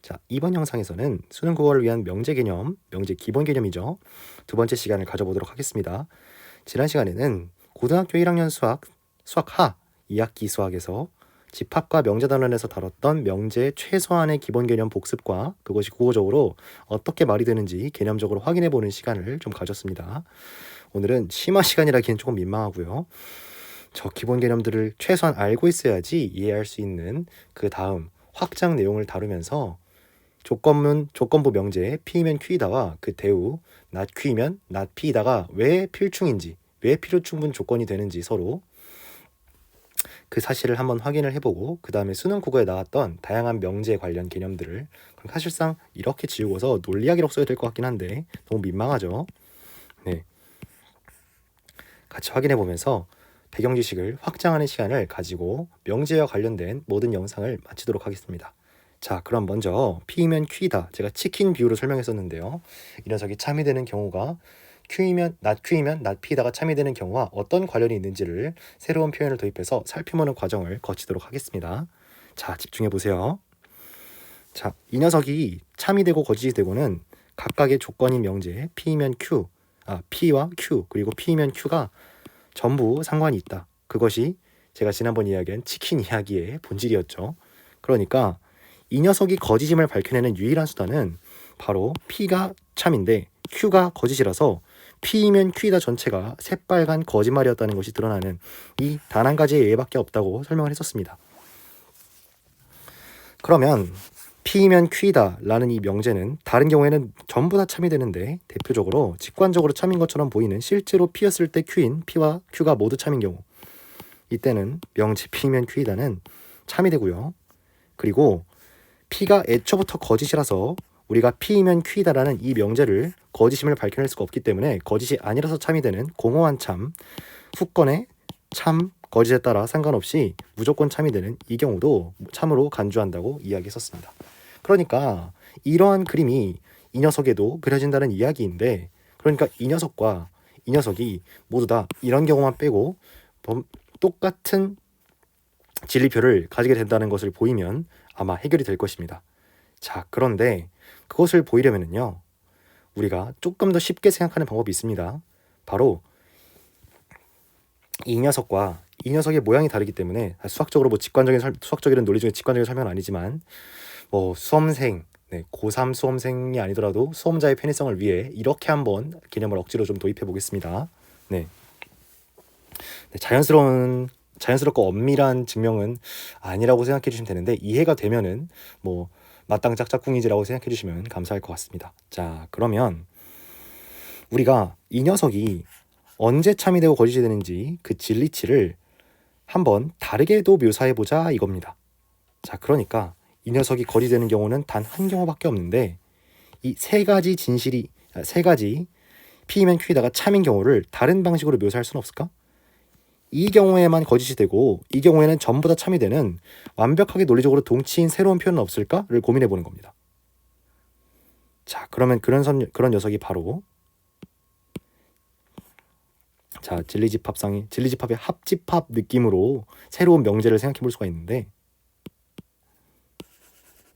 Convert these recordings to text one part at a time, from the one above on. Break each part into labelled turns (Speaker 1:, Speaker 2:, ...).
Speaker 1: 자, 이번 영상에서는 수능 국어를 위한 명제 개념, 명제 기본 개념이죠. 두 번째 시간을 가져보도록 하겠습니다. 지난 시간에는 고등학교 1학년 수학하 2학기 수학에서 집합과 명제 단원에서 다뤘던 명제의 최소한의 기본 개념 복습과 그것이 국어적으로 어떻게 말이 되는지 개념적으로 확인해보는 시간을 좀 가졌습니다. 오늘은 심화 시간이라기엔 조금 민망하고요. 저 기본 개념들을 최소한 알고 있어야지 이해할 수 있는 그 다음 확장 내용을 다루면서 조건문, 조건부 명제 P이면 Q이다와 그 대우 not Q이면 not P이다가 왜 필충인지, 왜 필요충분 조건이 되는지 서로 그 사실을 한번 확인을 해보고 그 다음에 수능 국어에 나왔던 다양한 명제 관련 개념들을 사실상 이렇게 지우고서 논리학이라고 써야 될 것 같긴 한데 너무 민망하죠. 네, 같이 확인해 보면서 배경 지식을 확장하는 시간을 가지고 명제와 관련된 모든 영상을 마치도록 하겠습니다. 자, 그럼 먼저 P이면 Q이다. 제가 치킨 비유로 설명했었는데요. 이 녀석이 참이 되는 경우가 Q이면 not P이다가 참이 되는 경우와 어떤 관련이 있는지를 새로운 표현을 도입해서 살펴보는 과정을 거치도록 하겠습니다. 자, 집중해 보세요. 자, 이 녀석이 참이 되고 거짓이 되고는 각각의 조건인 명제 P이면 Q, P와 Q 그리고 P이면 Q가 전부 상관이 있다. 그것이 제가 지난번 이야기한 치킨 이야기의 본질이었죠. 그러니까 이 녀석이 거짓임을 밝혀내는 유일한 수단은 바로 P가 참인데 Q가 거짓이라서 P이면 Q이다 전체가 새빨간 거짓말이었다는 것이 드러나는 이 단 한 가지의 예밖에 없다고 설명을 했었습니다. 그러면 P이면 Q이다 라는 이 명제는 다른 경우에는 전부 다 참이 되는데 대표적으로 직관적으로 참인 것처럼 보이는 실제로 P였을 때 Q인 P와 Q가 모두 참인 경우 이때는 명제 P이면 Q이다는 참이 되고요. 그리고 P가 애초부터 거짓이라서 우리가 P이면 Q이다라는 이 명제를 거짓임을 밝혀낼 수가 없기 때문에 거짓이 아니라서 참이 되는 공허한 참, 후건의 참, 거짓에 따라 상관없이 무조건 참이 되는 이 경우도 참으로 간주한다고 이야기했었습니다. 그러니까 이러한 그림이 이 녀석에도 그려진다는 이야기인데 그러니까 이 녀석과 이 녀석이 모두 다 이런 경우만 빼고 똑같은 진리표를 가지게 된다는 것을 보이면 아마 해결이 될 것입니다. 자, 그런데 그것을 보이려면요 우리가 조금 더 쉽게 생각하는 방법이 있습니다. 바로 이 녀석과 이 녀석의 모양이 다르기 때문에 수학적으로 수학적이라는 논리 중에 직관적인 설명은 아니지만 수험생, 고3 수험생이 아니더라도 수험자의 편의성을 위해 이렇게 한번 개념을 억지로 좀 도입해 보겠습니다. 자연스럽고 엄밀한 증명은 아니라고 생각해 주시면 되는데 이해가 되면은 마땅 짝짝꿍이지라고 생각해 주시면 감사할 것 같습니다. 자, 그러면 우리가 이 녀석이 언제 참이 되고 거짓이 되는지 그 진리치를 한번 다르게도 묘사해 보자 이겁니다. 자, 그러니까 이 녀석이 거짓되는 경우는 단 한 경우밖에 없는데 이 세 가지 P이면 Q이다가 참인 경우를 다른 방식으로 묘사할 수는 없을까? 이 경우에만 거짓이 되고 이 경우에는 전부 다 참이 되는 완벽하게 논리적으로 동치인 새로운 표현은 없을까를 고민해 보는 겁니다. 자, 그러면 그런 녀석이 바로 진리집합의 합집합 느낌으로 새로운 명제를 생각해 볼 수가 있는데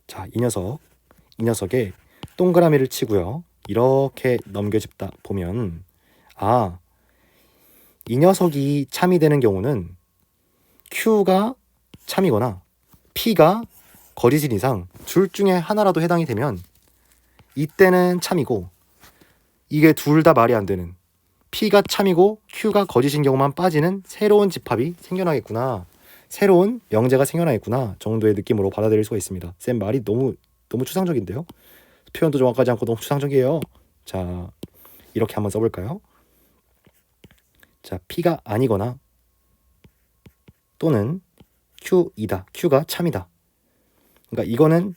Speaker 1: 자, 이 녀석의 동그라미를 치고요. 이렇게 넘겨짚다 보면 이 녀석이 참이 되는 경우는 Q가 참이거나 P가 거짓인 이상 둘 중에 하나라도 해당이 되면 이때는 참이고 이게 둘 다 말이 안 되는 P가 참이고 Q가 거짓인 경우만 빠지는 새로운 집합이 생겨나겠구나. 새로운 명제가 생겨나겠구나 정도의 느낌으로 받아들일 수가 있습니다. 쌤 말이 너무 추상적인데요. 표현도 정확하지 않고 너무 추상적이에요. 자, 이렇게 한번 써볼까요? 자, P가 아니거나 또는 Q이다. Q가 참이다. 그러니까 이거는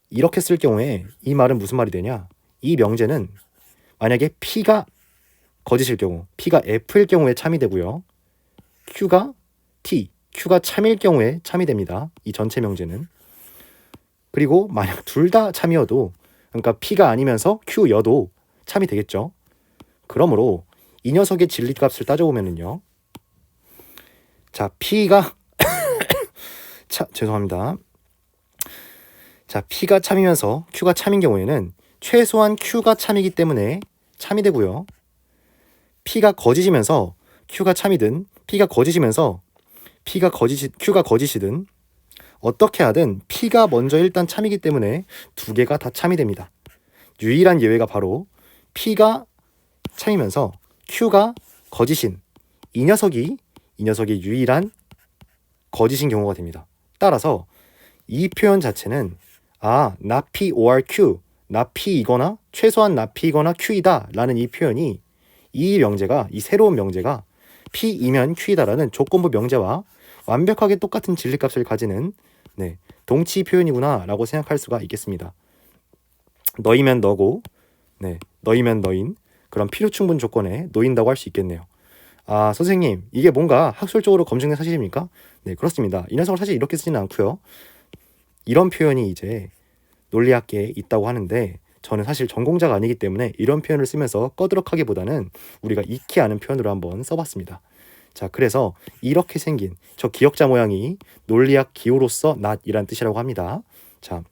Speaker 1: 이렇게 쓸 경우에 이 말은 무슨 말이 되냐? 이 명제는 만약에 P가 거짓일 경우, P가 F일 경우에 참이 되고요. Q가 참일 경우에 참이 됩니다. 이 전체 명제는. 그리고 만약 둘 다 참이어도 그러니까 P가 아니면서 Q여도 참이 되겠죠. 그러므로 이 녀석의 진리값을 따져보면은요. 자, P가 죄송합니다. 자, P가 참이면서 Q가 참인 경우에는 최소한 Q가 참이기 때문에 참이 되고요. P가 거짓이면서 Q가 참이든 Q가 거짓이든 어떻게 하든 P가 먼저 일단 참이기 때문에 두 개가 다 참이 됩니다. 유일한 예외가 바로 P가 참이면서 Q가 거짓인 이 녀석이 유일한 거짓인 경우가 됩니다. 따라서 이 표현 자체는 not P or Q, not P이거나 최소한 not P이거나 Q이다 라는 이 표현이 이 새로운 명제가 P이면 Q이다라는 조건부 명제와 완벽하게 똑같은 진리값을 가지는 동치 표현이구나 라고 생각할 수가 있겠습니다. 너이면 너고 너이면 너인 그런 필요 충분 조건에 놓인다고 할 수 있겠네요. 선생님 이게 뭔가 학술적으로 검증된 사실입니까? 네, 그렇습니다. 이 녀석을 사실 이렇게 쓰지는 않고요. 이런 표현이 이제 논리학계에 있다고 하는데 저는 사실 전공자가 아니기 때문에 이런 표현을 쓰면서 꺼드럭하기보다는 우리가 익히 아는 표현으로 한번 써봤습니다. 자, 그래서 이렇게 생긴 저 기역자 모양이 논리학 기호로서 not이란 뜻이라고 합니다. 자,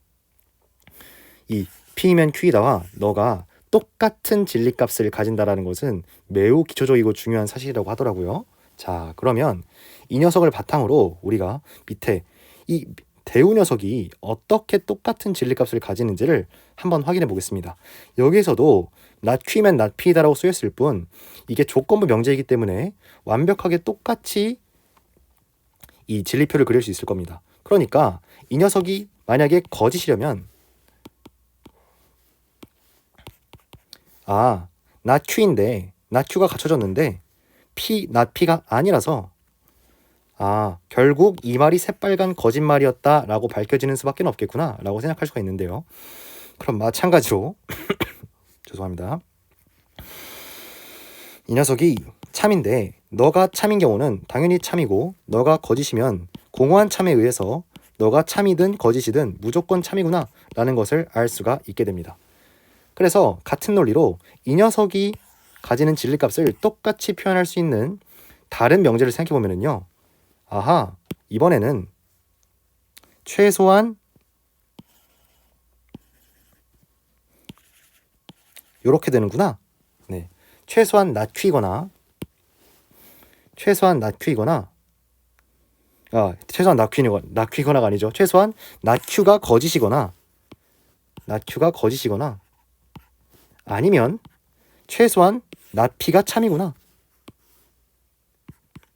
Speaker 1: 이 P면 Q이다와 너가 똑같은 진리값을 가진다라는 것은 매우 기초적이고 중요한 사실이라고 하더라고요. 자, 그러면 이 녀석을 바탕으로 우리가 밑에 이 대우 녀석이 어떻게 똑같은 진리값을 가지는지를 한번 확인해 보겠습니다. 여기에서도 not Q면 not P다라고 쓰였을 뿐 이게 조건부 명제이기 때문에 완벽하게 똑같이 이 진리표를 그릴 수 있을 겁니다. 그러니까 이 녀석이 만약에 거짓이려면 not Q인데 not Q가 갖춰졌는데 not P가 아니라서 결국 이 말이 새빨간 거짓말이었다라고 밝혀지는 수밖에 없겠구나 라고 생각할 수가 있는데요. 그럼 마찬가지로 죄송합니다. 이 녀석이 참인데 너가 참인 경우는 당연히 참이고 너가 거짓이면 공허한 참에 의해서 너가 참이든 거짓이든 무조건 참이구나 라는 것을 알 수가 있게 됩니다. 그래서 같은 논리로 이 녀석이 가지는 진리값을 똑같이 표현할 수 있는 다른 명제를 생각해보면요. 이번에는 최소한 이렇게 되는구나. 네, 최소한 not Q이거나 최소한 not Q거나가 아니죠. 최소한 not Q가 거짓이거나 아니면 최소한 not P가 참이구나.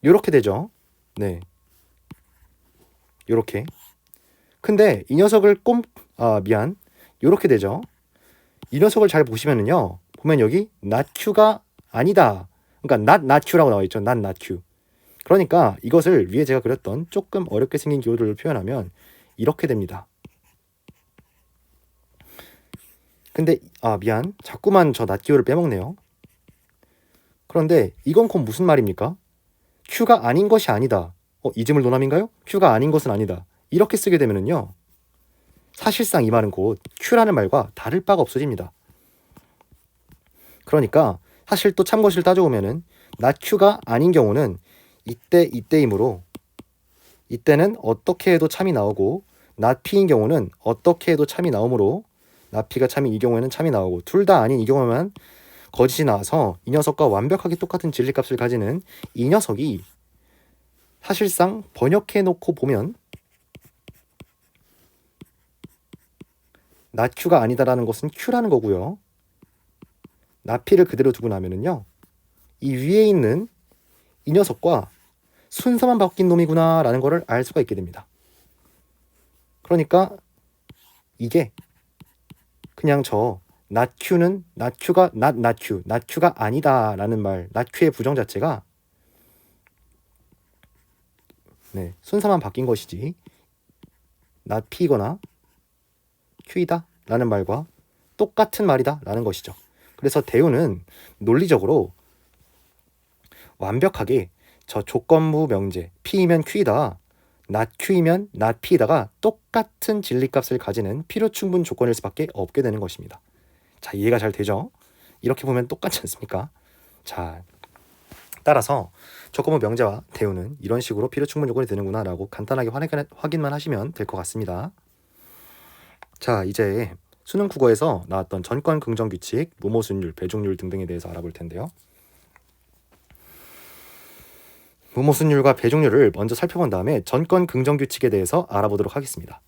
Speaker 1: 이렇게 되죠. 네, 요렇게. 근데 이 녀석을 요렇게 되죠. 이 녀석을 잘 보시면은요, 보면 여기 not Q가 아니다. 그러니까 not Q라고 나와 있죠. not Q. 그러니까 이것을 위에 제가 그렸던 조금 어렵게 생긴 기호들로 표현하면 이렇게 됩니다. 근데 자꾸만 저 not 기호를 빼먹네요. 그런데 이건 곧 무슨 말입니까? Q가 아닌 것이 아니다. 이즈물 논함인가요? Q가 아닌 것은 아니다. 이렇게 쓰게 되면은요, 사실상 이 말은 곧 Q라는 말과 다를 바가 없어집니다. 그러니까 사실 또 참고실 따져보면은 not Q가 아닌 경우는 이때이므로 이때는 어떻게 해도 참이 나오고 not P인 경우는 어떻게 해도 참이 나오므로 not P가 참인 이 경우에는 참이 나오고 둘 다 아닌 이 경우에만 거짓이 나와서 이 녀석과 완벽하게 똑같은 진리값을 가지는 이 녀석이 사실상 번역해 놓고 보면 not Q가 아니다라는 것은 Q라는 거고요. not P를 그대로 두고 나면은요, 이 위에 있는 이 녀석과 순서만 바뀐 놈이구나 라는 거를 알 수가 있게 됩니다. 그러니까 이게 그냥 저 not Q가 아니다 라는 말, not Q의 부정 자체가 순서만 바뀐 것이지 not P거나 Q이다 라는 말과 똑같은 말이다 라는 것이죠. 그래서 대우는 논리적으로 완벽하게 저 조건부 명제 P이면 Q이다, not Q이면 not P이다가 똑같은 진리값을 가지는 필요 충분 조건일 수밖에 없게 되는 것입니다. 자, 이해가 잘 되죠? 이렇게 보면 똑같지 않습니까? 자, 따라서 조건부 명제와 대우는 이런 식으로 필요 충분 조건이 되는구나 라고 간단하게 확인만 하시면 될 것 같습니다. 자, 자, 이제 수능 국어에서 나왔던 전권 긍정 규칙, 무모순율, 배중률 등등에 대해서 알아볼 텐데요. 무모순율과 배중률을 먼저 살펴본 다음에 전권 긍정 규칙에 대해서 알아보도록 하겠습니다.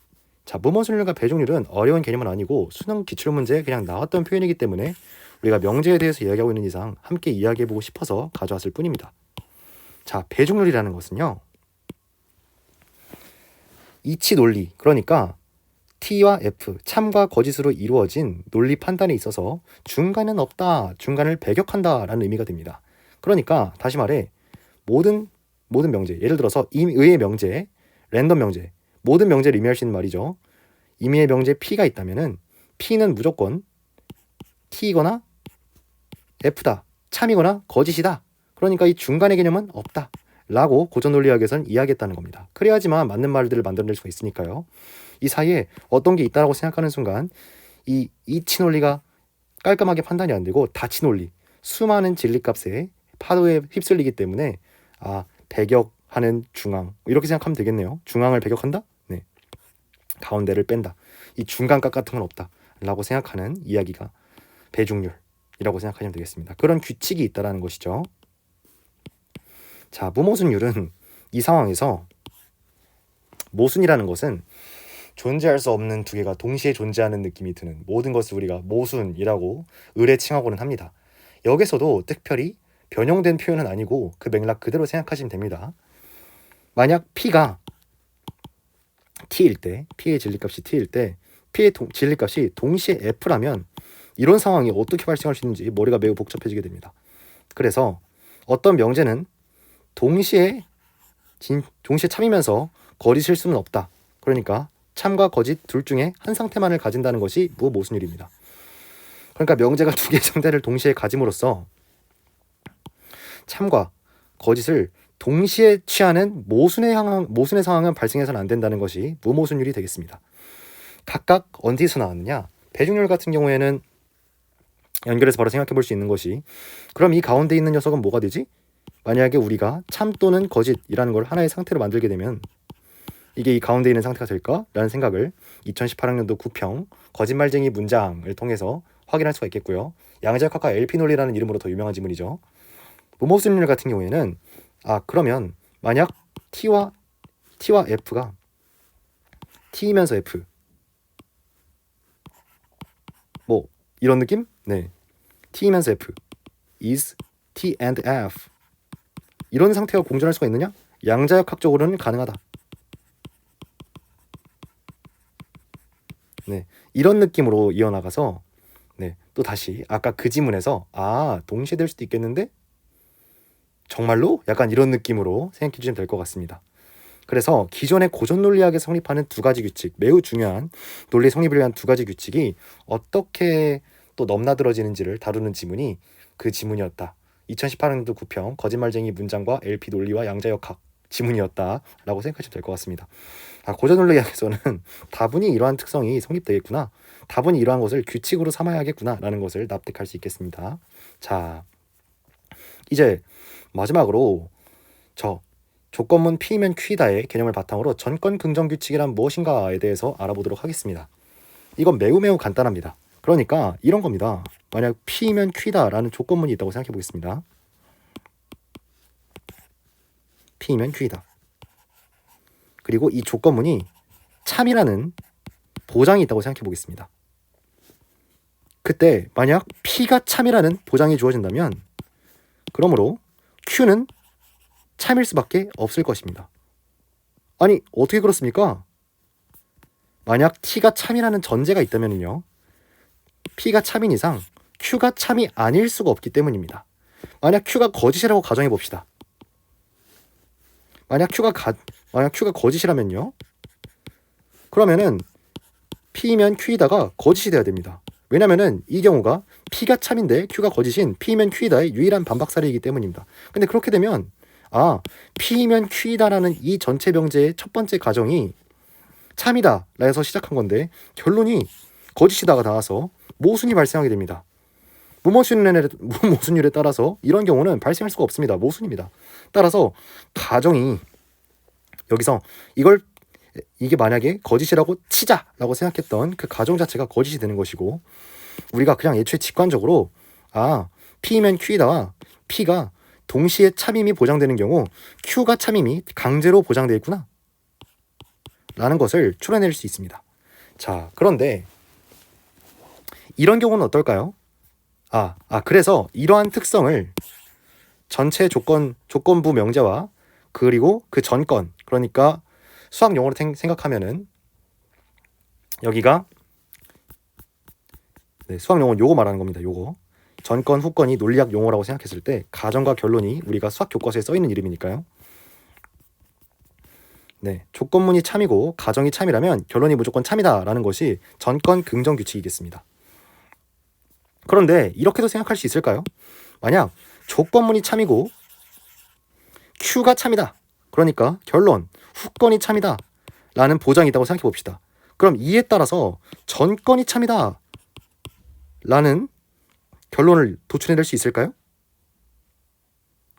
Speaker 1: 자, 무모순율과 배중률은 어려운 개념은 아니고 수능 기출문제에 그냥 나왔던 표현이기 때문에 우리가 명제에 대해서 이야기하고 있는 이상 함께 이야기해보고 싶어서 가져왔을 뿐입니다. 자, 배중률이라는 것은요, 이치 논리, 그러니까 T와 F, 참과 거짓으로 이루어진 논리 판단에 있어서 중간은 없다, 중간을 배격한다 라는 의미가 됩니다. 그러니까 다시 말해 모든 명제, 예를 들어서 임의의 명제, 랜덤 명제, 모든 명제를 의미할 수 있는 말이죠. 임의의 명제 P가 있다면은 P는 무조건 T이거나 F다, 참이거나 거짓이다. 그러니까 이 중간의 개념은 없다 라고 고전 논리학에서는 이야기했다는 겁니다. 그래야지만 맞는 말들을 만들어낼 수가 있으니까요. 이 사이에 어떤 게 있다라고 생각하는 순간 이 이치 논리가 깔끔하게 판단이 안 되고 다치 논리, 수많은 진리값에 파도에 휩쓸리기 때문에 배격하는 중앙, 이렇게 생각하면 되겠네요. 중앙을 배격한다? 네. 가운데를 뺀다. 이 중간값 같은 건 없다 라고 생각하는 이야기가 배중률이라고 생각하시면 되겠습니다. 그런 규칙이 있다라는 것이죠. 자, 무모순율은 이 상황에서 모순이라는 것은 존재할 수 없는 두 개가 동시에 존재하는 느낌이 드는 모든 것을 우리가 모순이라고 의뢰칭하고는 합니다. 여기서도 특별히 변형된 표현은 아니고 그 맥락 그대로 생각하시면 됩니다. 만약 P가 T일 때, P의 진리값이 T일 때 P의 진리값이 동시에 F라면 이런 상황이 어떻게 발생할 수 있는지 머리가 매우 복잡해지게 됩니다. 그래서 어떤 명제는 동시에 참이면서 거짓일 수는 없다. 그러니까 참과 거짓 둘 중에 한 상태만을 가진다는 것이 무모순율입니다. 그러니까 명제가 두 개의 상태를 동시에 가짐으로써 참과 거짓을 동시에 취하는 모순의 상황은 발생해서는 안 된다는 것이 무모순율이 되겠습니다. 각각 어디서 나왔느냐? 배중률 같은 경우에는 연결해서 바로 생각해 볼 수 있는 것이, 그럼 이 가운데 있는 녀석은 뭐가 되지? 만약에 우리가 참 또는 거짓이라는 걸 하나의 상태로 만들게 되면 이게 이 가운데 있는 상태가 될까? 라는 생각을 2018학년도 9평 거짓말쟁이 문장을 통해서 확인할 수가 있겠고요. 양자역학과 LP 논리라는 이름으로 더 유명한 지문이죠. 무모순율 같은 경우에는 그러면 만약 T와 F가 T이면서 F, 뭐 이런 느낌? 네, T이면서 F is T and F, 이런 상태가 공존할 수가 있느냐? 양자역학적으로는 가능하다. 네, 이런 느낌으로 이어나가서 또 다시 아까 그 지문에서 동시에 될 수도 있겠는데? 정말로? 약간 이런 느낌으로 생각해 주시면 될 것 같습니다. 그래서 기존의 고전 논리학에 성립하는 두 가지 규칙, 매우 중요한 논리 성립을 위한 두 가지 규칙이 어떻게 또 넘나들어지는지를 다루는 지문이 그 지문이었다. 2018학년도 9평 거짓말쟁이 문장과 LP 논리와 양자역학 지문이었다라고 생각하시면 될 것 같습니다. 고전 논리학에서는 다분히 이러한 특성이 성립되겠구나, 다분히 이러한 것을 규칙으로 삼아야겠구나라는 것을 납득할 수 있겠습니다. 자, 이제 마지막으로 조건문 P면 Q다의 개념을 바탕으로 전권 긍정 규칙이란 무엇인가에 대해서 알아보도록 하겠습니다. 이건 매우 간단합니다. 그러니까 이런 겁니다. 만약 P면 Q다라는 조건문이 있다고 생각해 보겠습니다. P면 Q다. 그리고 이 조건문이 참이라는 보장이 있다고 생각해 보겠습니다. 그때 만약 P가 참이라는 보장이 주어진다면 그러므로 Q는 참일 수밖에 없을 것입니다. 아니, 어떻게 그렇습니까? 만약 T가 참이라는 전제가 있다면요, P가 참인 이상 Q가 참이 아닐 수가 없기 때문입니다. 만약 Q가 거짓이라고 가정해 봅시다. 만약 Q가 거짓이라면요, 그러면은 P면 Q이다가 거짓이 돼야 됩니다. 왜냐면은 이 경우가 P가 참인데 Q가 거짓인 P면 Q이다의 유일한 반박사례이기 때문입니다. 근데 그렇게 되면 P면 Q이다라는 이 전체 명제의 첫 번째 가정이 참이다 라해서 시작한 건데 결론이 거짓이다가 나와서 모순이 발생하게 됩니다. 무모순율에 따라서 이런 경우는 발생할 수가 없습니다. 모순입니다. 따라서 가정이 여기서 이걸 이게 만약에 거짓이라고 치자라고 생각했던 그 가정 자체가 거짓이 되는 것이고, 우리가 그냥 애초에 직관적으로 P면 Q이다, P가 동시에 참임이 보장되는 경우 Q가 참임이 강제로 보장되어 있구나 라는 것을 추론해낼 수 있습니다. 자, 그런데 이런 경우는 어떨까요? 그래서 이러한 특성을 전체 조건부 명제와 그리고 그 전건, 그러니까 수학 용어로 생각하면은 여기가 수학 용어 요거 말하는 겁니다. 요거 전건, 후건이 논리학 용어라고 생각했을 때 가정과 결론이 우리가 수학 교과서에 써 있는 이름이니까요. 조건문이 참이고 가정이 참이라면 결론이 무조건 참이다라는 것이 전건 긍정 규칙이겠습니다. 그런데 이렇게도 생각할 수 있을까요? 만약 조건문이 참이고 Q가 참이다, 그러니까 결론 후건이 참이다 라는 보장이 있다고 생각해 봅시다. 그럼 이에 따라서 전건이 참이다 라는 결론을 도출해낼 수 있을까요?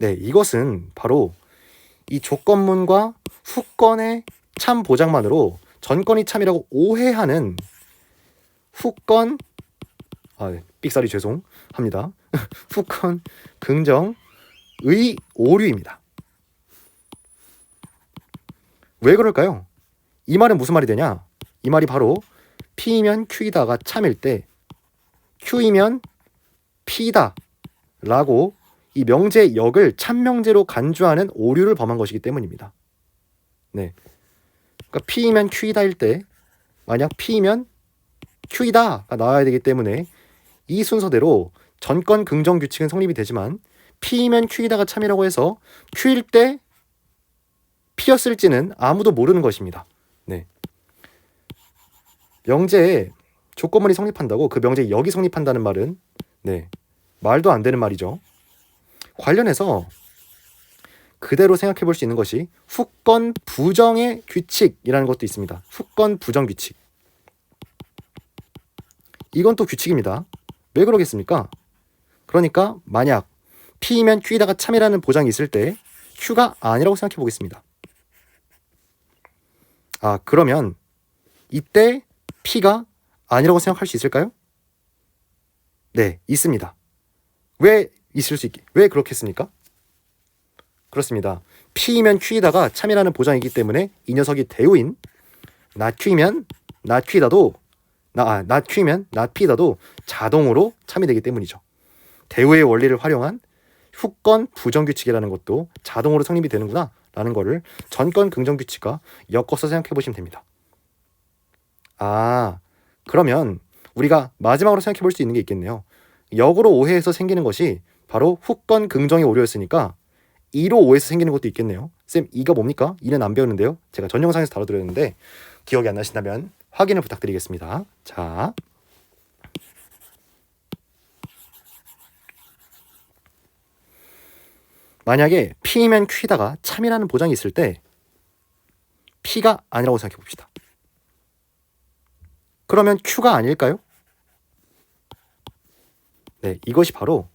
Speaker 1: 이것은 바로 이 조건문과 후건의 참 보장만으로 전건이 참이라고 오해하는 후건 삑사리 죄송합니다. 후건 긍정의 오류입니다. 왜 그럴까요? 이 말은 무슨 말이 되냐? 이 말이 바로 P면 Q이다가 참일 때 Q이면 P다 라고 이 명제의 역을 참명제로 간주하는 오류를 범한 것이기 때문입니다. 그러니까 P이면 Q이다일 때 만약 P이면 Q이다가 나와야 되기 때문에 이 순서대로 전건 긍정 규칙은 성립이 되지만 P이면 Q이다가 참이라고 해서 Q일 때 P였을지는 아무도 모르는 것입니다. 명제에 조건문이 성립한다고 그 명제에 역이 성립한다는 말은 말도 안 되는 말이죠. 관련해서 그대로 생각해 볼 수 있는 것이 후건 부정의 규칙이라는 것도 있습니다. 후건 부정 규칙. 이건 또 규칙입니다. 왜 그러겠습니까? 그러니까 만약 P이면 Q이다가 참이라는 보장이 있을 때 Q가 아니라고 생각해 보겠습니다. 그러면 이때 P가 아니라고 생각할 수 있을까요? 있습니다. 왜 그렇겠습니까? 그렇습니다. P이면 Q이다가 참이라는 보장이기 때문에 이 녀석이 대우인 not Q이면 not Q이다도 not Q이면 not P이다도 자동으로 참이 되기 때문이죠. 대우의 원리를 활용한 후건 부정 규칙이라는 것도 자동으로 성립이 되는구나 라는 거를 전건 긍정 규칙과 엮어서 생각해 보시면 됩니다. 그러면 우리가 마지막으로 생각해 볼 수 있는 게 있겠네요. 역으로 오해해서 생기는 것이 바로 후건 긍정의 오류였으니까 2로 오해해서 생기는 것도 있겠네요. 쌤, 2가 뭡니까? 2는 안 배웠는데요. 제가 전 영상에서 다뤄드렸는데 기억이 안 나신다면 확인을 부탁드리겠습니다. 자, 만약에 P면 Q다가 참이라는 보장이 있을 때 P가 아니라고 생각해 봅시다. 그러면 Q가 아닐까요? 이것이 바로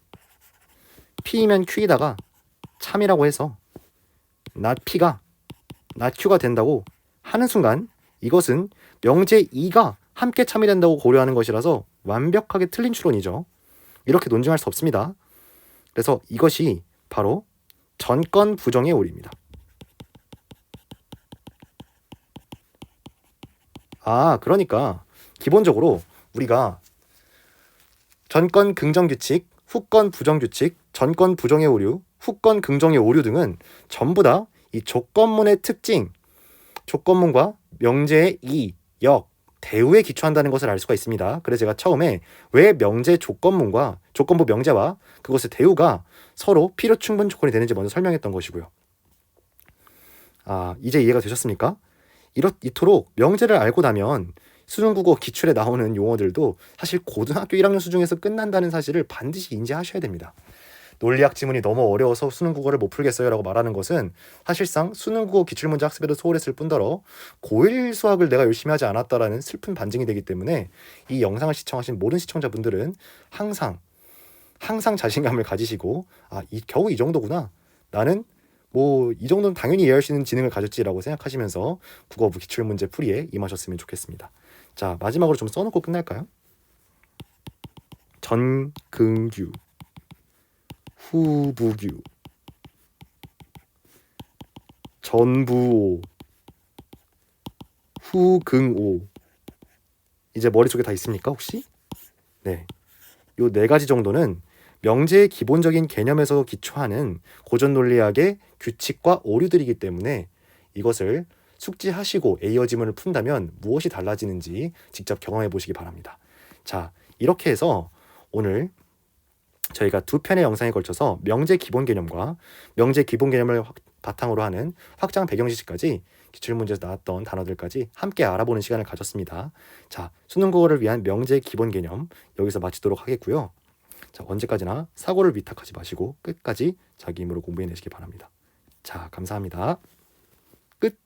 Speaker 1: P면 Q이다가 참이라고 해서 not P가 not Q가 된다고 하는 순간 이것은 명제 2가 함께 참이 된다고 고려하는 것이라서 완벽하게 틀린 추론이죠. 이렇게 논증할 수 없습니다. 그래서 이것이 바로 전건 부정의 오류입니다. 그러니까 기본적으로 우리가 전건 긍정 규칙, 후건 부정 규칙, 전건 부정의 오류, 후건 긍정의 오류 등은 전부 다 이 조건문의 특징, 조건문과 명제의 이, 역, 대우에 기초한다는 것을 알 수가 있습니다. 그래서 제가 처음에 왜 명제 조건문과 조건부 명제와 그것의 대우가 서로 필요 충분 조건이 되는지 먼저 설명했던 것이고요. 이제 이해가 되셨습니까? 이토록 명제를 알고 나면 수능국어 기출에 나오는 용어들도 사실 고등학교 1학년 수준에서 끝난다는 사실을 반드시 인지하셔야 됩니다. 논리학 지문이 너무 어려워서 수능국어를 못 풀겠어요 라고 말하는 것은 사실상 수능국어 기출문제 학습에도 소홀했을 뿐더러 고1 수학을 내가 열심히 하지 않았다라는 슬픈 반증이 되기 때문에 이 영상을 시청하신 모든 시청자분들은 항상 자신감을 가지시고 겨우 이 정도구나, 나는 뭐 이 정도는 당연히 이해할 수 있는 지능을 가졌지라고 생각하시면서 국어부 기출문제 풀이에 임하셨으면 좋겠습니다. 자, 마지막으로 좀 써놓고 끝날까요? 전근규, 후부규, 전부오, 후긍오. 이제 머릿속에 다 있습니까, 혹시? 네. 요 네 가지 정도는 명제의 기본적인 개념에서 기초하는 고전 논리학의 규칙과 오류들이기 때문에 이것을 숙지하시고 A어 지문을 푼다면 무엇이 달라지는지 직접 경험해 보시기 바랍니다. 자, 이렇게 해서 오늘 저희가 두 편의 영상에 걸쳐서 명제 기본 개념과 명제 기본 개념을 바탕으로 하는 확장 배경 지식까지 기출문제에서 나왔던 단어들까지 함께 알아보는 시간을 가졌습니다. 자, 수능 국어를 위한 명제 기본 개념 여기서 마치도록 하겠고요. 자, 언제까지나 사고를 위탁하지 마시고 끝까지 자기 힘으로 공부해내시기 바랍니다. 자, 감사합니다.